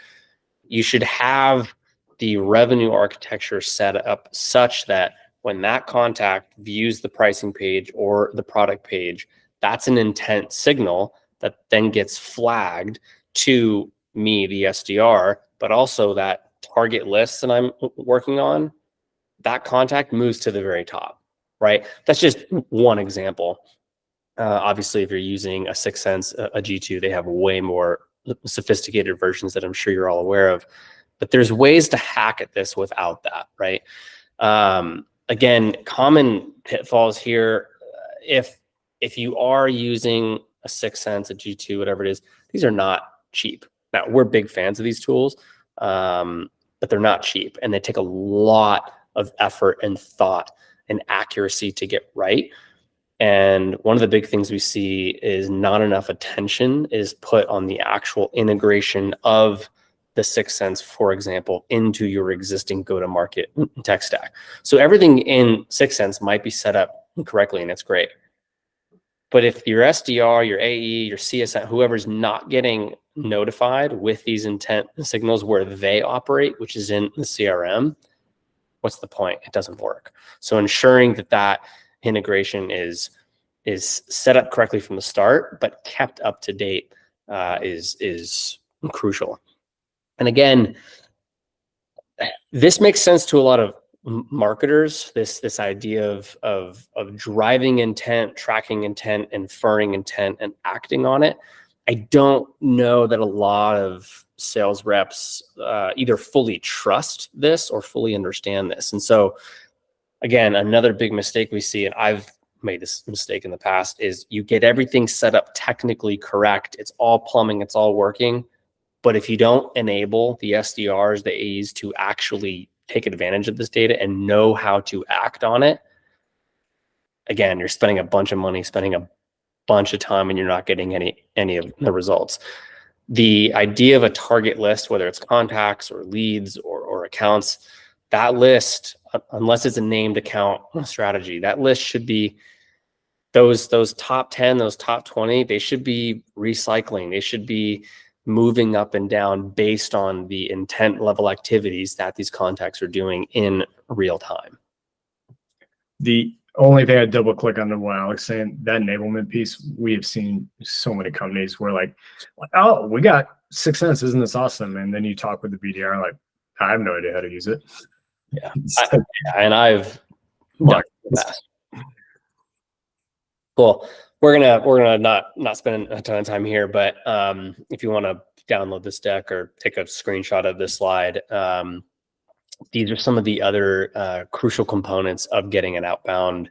you should have the revenue architecture set up such that when that contact views the pricing page or the product page, that's an intent signal that then gets flagged to me, the SDR, but also that target list that I'm working on, that contact moves to the very top, right? That's just one example. Obviously, if you're using a 6th Sense, a G2, they have way more sophisticated versions that I'm sure you're all aware of. But there's ways to hack at this without that, right? Again, common pitfalls here. If you are using a 6th Sense, a G2, whatever it is, these are not cheap. Now, we're big fans of these tools, but they're not cheap. And they take a lot of effort and thought and accuracy to get right. And one of the big things we see is not enough attention is put on the actual integration of the 6th Sense, for example, into your existing go-to-market tech stack. So everything in 6th Sense might be set up correctly, and it's great. But if your SDR, your AE, your CSM, whoever's not getting notified with these intent signals where they operate, which is in the CRM, what's the point? It doesn't work. So ensuring that integration is set up correctly from the start, but kept up to date is crucial. And again, this makes sense to a lot of marketers, this idea of driving intent, tracking intent, inferring intent, and acting on it. I don't know that a lot of sales reps either fully trust this or fully understand this. And so again, another big mistake we see, and I've made this mistake in the past, is you get everything set up technically correct. It's all plumbing, it's all working. But if you don't enable the SDRs, the AEs to actually take advantage of this data and know how to act on it, again, you're spending a bunch of money, spending a bunch of time, and you're not getting any of the results. The idea of a target list, whether it's contacts or leads or accounts, that list, unless it's a named account strategy, that list should be those top 10, those top 20, they should be recycling. They should be moving up and down based on the intent level activities that these contacts are doing in real time. The only thing I double click on the what Alex saying, that enablement piece, we have seen so many companies where like, oh, we got 6 cents, isn't this awesome? And then you talk with the BDR, like, I have no idea how to use it. Yeah, and I've done that. Cool. We're gonna not spend a ton of time here, but if you want to download this deck or take a screenshot of this slide, these are some of the other crucial components of getting an outbound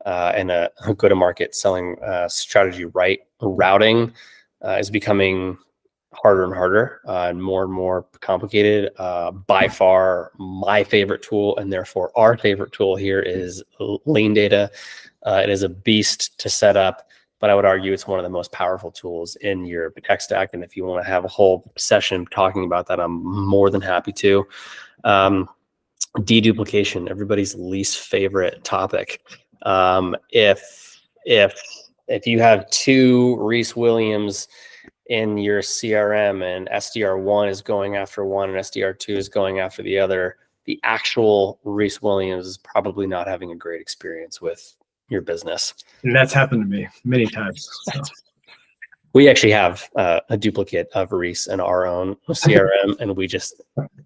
and a go-to-market selling strategy right. Routing is becoming harder and harder and more complicated. By far, my favorite tool, and therefore our favorite tool here, is Lean Data. It is a beast to set up, but I would argue it's one of the most powerful tools in your tech stack. And if you want to have a whole session talking about that, I'm more than happy to. Deduplication, everybody's least favorite topic. If you have 2 Reese Williams in your CRM and SDR1 is going after one and SDR2 is going after the other, the actual Reese Williams is probably not having a great experience with your business. And that's happened to me many times. So. We actually have a duplicate of Reese in our own CRM, and we just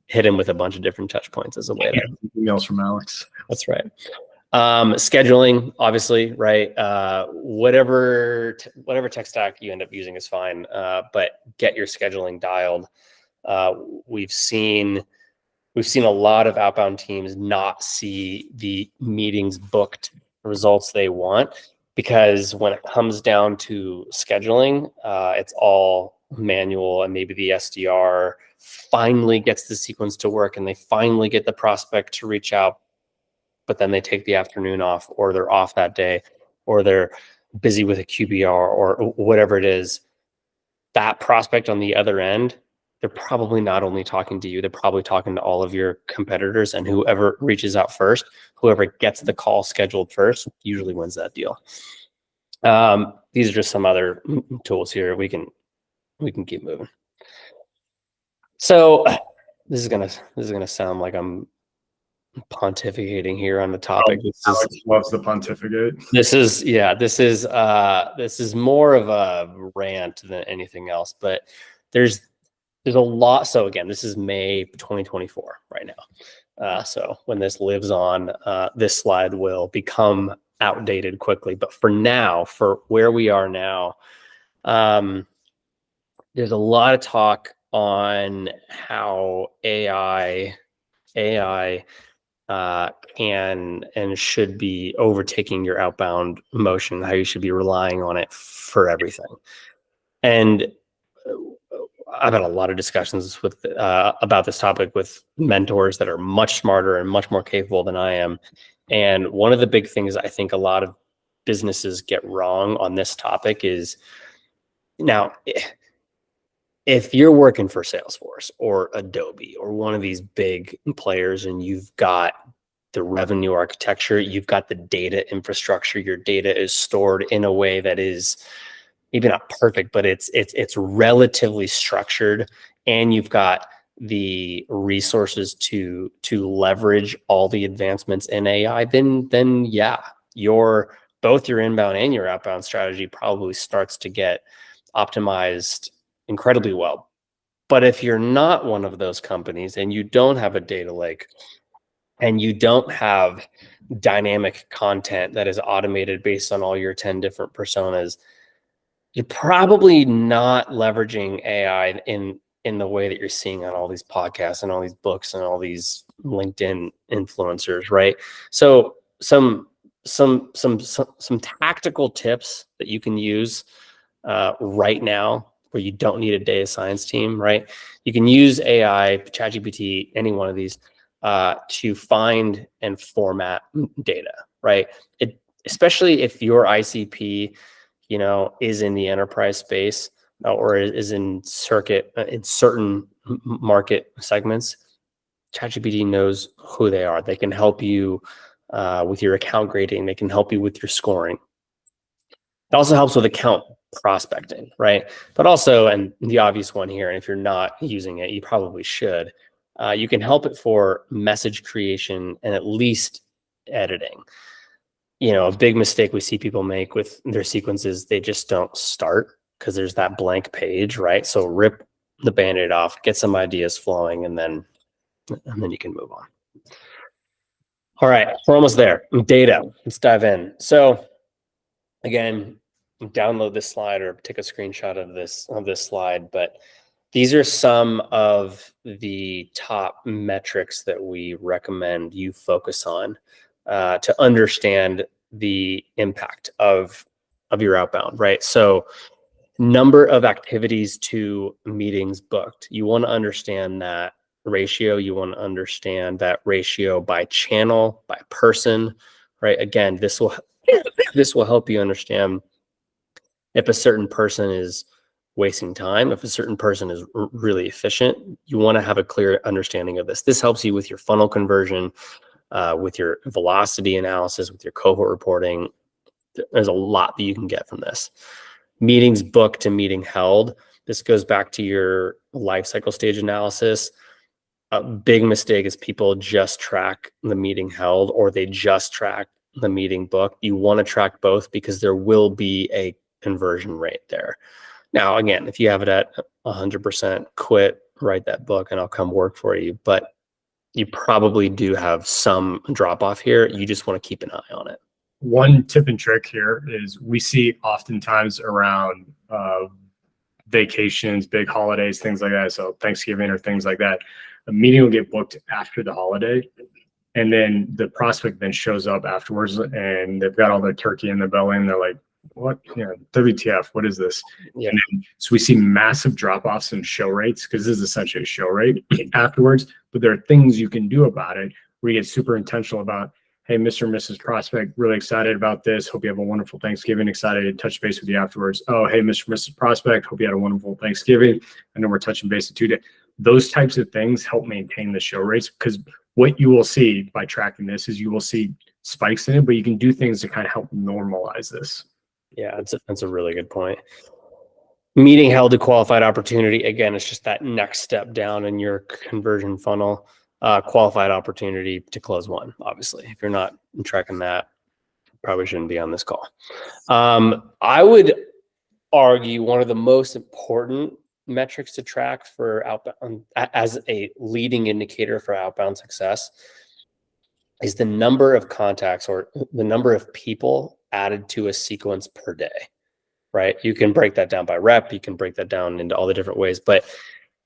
hit him with a bunch of different touch points as a way to emails from Alex. That's right. Scheduling, obviously, right? Whatever tech stack you end up using is fine, but get your scheduling dialed. We've seen a lot of outbound teams not see the meetings booked results they want, because when it comes down to scheduling, it's all manual, and maybe the SDR finally gets the sequence to work and they finally get the prospect to reach out, but then they take the afternoon off, or they're off that day, or they're busy with a QBR or whatever it is. That prospect on the other end, they're probably not only talking to you, they're probably talking to all of your competitors, and whoever reaches out first, whoever gets the call scheduled first, usually wins that deal. These are just some other tools here. We can keep moving. So this is gonna sound like I'm pontificating here on the topic. Alex loves the pontificate. This is more of a rant than anything else, but there's a lot. So again, this is May 2024 right now. So when this lives on, this slide will become outdated quickly. But for now, for where we are now, there's a lot of talk on how AI can and should be overtaking your outbound motion, how you should be relying on it for everything. And I've had a lot of discussions with about this topic with mentors that are much smarter and much more capable than I am. And one of the big things I think a lot of businesses get wrong on this topic is, now, if you're working for Salesforce or Adobe or one of these big players, and you've got the revenue architecture, you've got the data infrastructure, your data is stored in a way that is maybe not perfect, but it's relatively structured, and you've got the resources to leverage all the advancements in AI, then yeah, both your inbound and your outbound strategy probably starts to get optimized incredibly well. But if you're not one of those companies, and you don't have a data lake, and you don't have dynamic content that is automated based on all your 10 different personas, you're probably not leveraging AI in the way that you're seeing on all these podcasts and all these books and all these LinkedIn influencers, right? So some tactical tips that you can use right now, where you don't need a data science team, right? You can use AI, ChatGPT, any one of these, to find and format data, right? especially if your ICP, is in the enterprise space or is in certain market segments. ChatGPT knows who they are. They can help you with your account grading. They can help you with your scoring. It also helps with account prospecting, right? But also, and the obvious one here, and if you're not using it, you probably should. You can help it for message creation and at least editing. A big mistake we see people make with their sequences, they just don't start because there's that blank page, right? So rip the Band-Aid off, get some ideas flowing, and then you can move on. All right, we're almost there. Data, let's dive in. So again, download this slide or take a screenshot of this slide, but these are some of the top metrics that we recommend you focus on to understand the impact of your outbound, right? So number of activities to meetings booked. You want to understand that ratio. You want to understand that ratio by channel, by person, right? Again, this will help you understand if a certain person is wasting time, if a certain person is really efficient. You want to have a clear understanding of this. This helps you with your funnel conversion, with your velocity analysis, with your cohort reporting. There's a lot that you can get from this. Meetings booked to meeting held. This goes back to your life cycle stage analysis. A big mistake is people just track the meeting held or they just track the meeting booked. You want to track both because there will be a conversion rate there. Now, again, if you have it at 100%, quit, write that book, and I'll come work for you. But you probably do have some drop off here. You just want to keep an eye on it. One tip and trick here is we see oftentimes around vacations, big holidays, things like that. So Thanksgiving or things like that, a meeting will get booked after the holiday. And then the prospect then shows up afterwards and they've got all their turkey in the belly and they're like, what, WTF, what is this? Yeah. And then, so we see massive drop-offs in show rates because this is essentially a show rate afterwards, but there are things you can do about it where you get super intentional about, hey, Mr. and Mrs. Prospect, really excited about this. Hope you have a wonderful Thanksgiving. Excited to touch base with you afterwards. Oh, hey, Mr. and Mrs. Prospect, hope you had a wonderful Thanksgiving. I know we're touching base in 2 days. Those types of things help maintain the show rates because what you will see by tracking this is you will see spikes in it, but you can do things to kind of help normalize this. Yeah, that's a really good point. Meeting held to qualified opportunity. Again, it's just that next step down in your conversion funnel. Qualified opportunity to close one, obviously. If you're not tracking that, probably shouldn't be on this call. I would argue one of the most important metrics to track for outbound as a leading indicator for outbound success is the number of contacts or the number of people added to a sequence per day, right? You can break that down by rep. You can break that down into all the different ways. But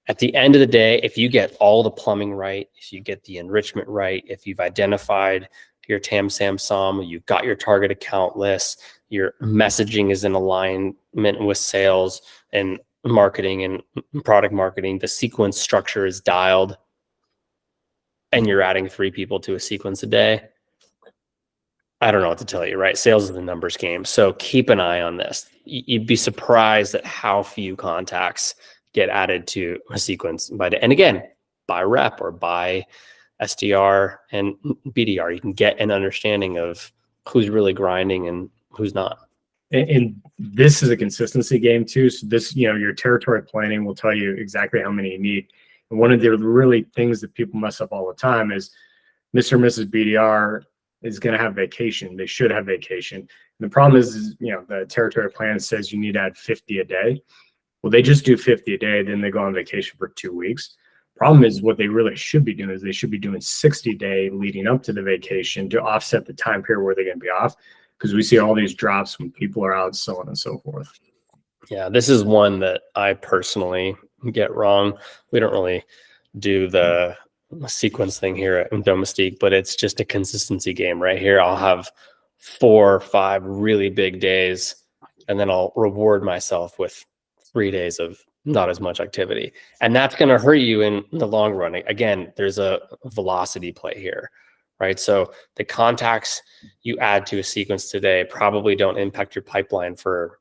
at the end of the day, if you get all the plumbing right, if you get the enrichment right, if you've identified your TAM, SAM, SOM, you've got your target account list, your messaging is in alignment with sales and marketing and product marketing, the sequence structure is dialed, and you're adding 3 people to a sequence a day, I don't know what to tell you, right? Sales is the numbers game. So keep an eye on this. You'd be surprised at how few contacts get added to a sequence by day. And again, by rep or by SDR and BDR, you can get an understanding of who's really grinding and who's not. And this is a consistency game too. So this, your territory planning will tell you exactly how many you need. And one of the really things that people mess up all the time is Mr. and Mrs. BDR is going to have vacation. They should have vacation. And the problem is, the territory plan says you need to add 50 a day. Well, they just do 50 a day, then they go on vacation for 2 weeks. Problem is what they really should be doing is they should be doing 60 day leading up to the vacation to offset the time period where they're going to be off. Because we see all these drops when people are out, so on and so forth. Yeah, this is one that I personally get wrong. We don't really do the sequence thing here at Domestique, but it's just a consistency game right here. I'll have 4 or 5 really big days, and then I'll reward myself with 3 days of not as much activity. And that's going to hurt you in the long run. Again, there's a velocity play here, right? So the contacts you add to a sequence today probably don't impact your pipeline for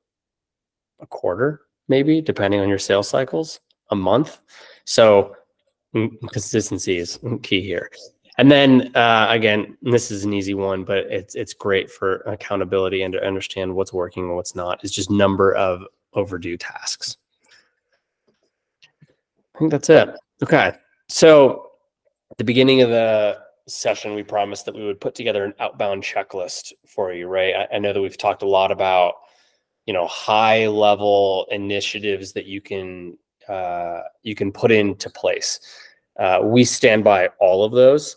a quarter, maybe, depending on your sales cycles, a month. So consistency is key here. And then again, this is an easy one, but it's great for accountability and to understand what's working and what's not. It's just number of overdue tasks. I think that's it. Okay. So at the beginning of the session, we promised that we would put together an outbound checklist for you, right? I know that we've talked a lot about, high level initiatives that you can put into place. We stand by all of those.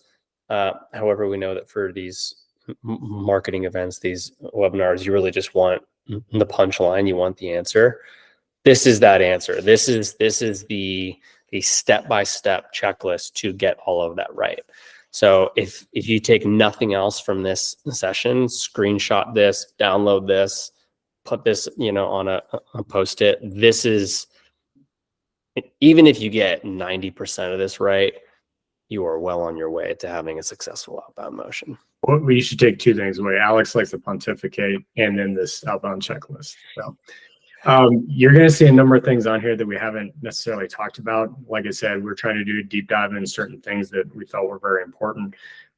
However, we know that for these marketing events, these webinars, you really just want the punchline. You want the answer. This is that answer. This is the step-by-step checklist to get all of that right. So if you take nothing else from this session, screenshot this, download this, put this, on a Post-it. This is, even if you get 90% of this right, you are well on your way to having a successful outbound motion. Well, we should take two things away. Alex likes to pontificate, and then this outbound checklist. So you're going to see a number of things on here that we haven't necessarily talked about. Like I said, we're trying to do a deep dive into certain things that we felt were very important.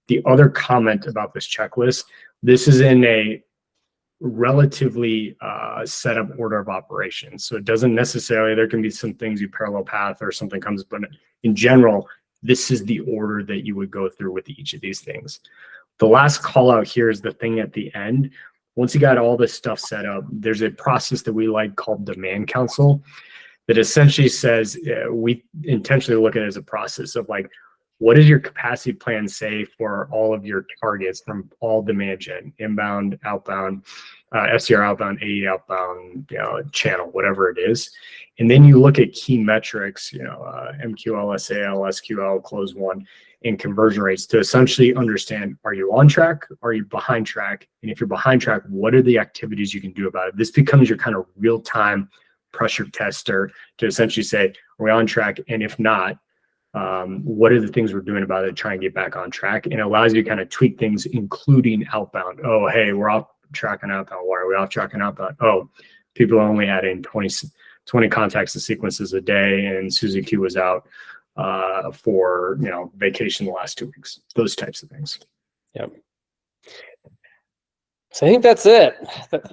The other comment about this checklist, this is in a relatively set up order of operations. So it doesn't necessarily, there can be some things you parallel path or something comes, but in general, this is the order that you would go through with each of these things. The last call out here is the thing at the end. Once you got all this stuff set up, there's a process that we like called demand council that essentially says, we intentionally look at it as a process of like, what does your capacity plan say for all of your targets from all demand gen, inbound, outbound, SDR outbound, AE outbound, channel, whatever it is. And then you look at key metrics, MQL, SAL, SQL, close one, and conversion rates to essentially understand, are you on track? Are you behind track? And if you're behind track, what are the activities you can do about it? This becomes your kind of real-time pressure tester to essentially say, are we on track? And if not, what are the things we're doing about it to try and get back on track? And it allows you to kind of tweak things, including outbound. Oh, hey, we're off track on outbound. Why are we off track on outbound? Oh, people are only adding 20 contacts and sequences a day, and Susie Q was out for vacation the last 2 weeks. Those types of things. Yep. So I think that's it.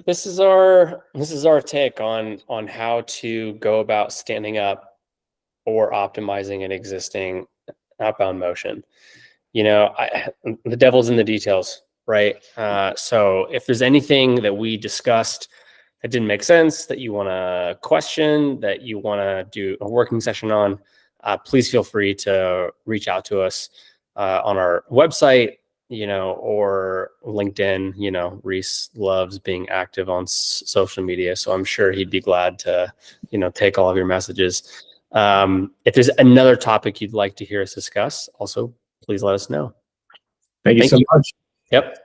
This is our take on how to go about standing up or optimizing an existing outbound motion. The devil's in the details, right? So if there's anything that we discussed that didn't make sense, that you want to question, that you want to do a working session on, please feel free to reach out to us on our website, or LinkedIn. Reese loves being active on social media, so I'm sure he'd be glad to, take all of your messages. If there's another topic you'd like to hear us discuss, also please let us know. Thank you so much. Yep.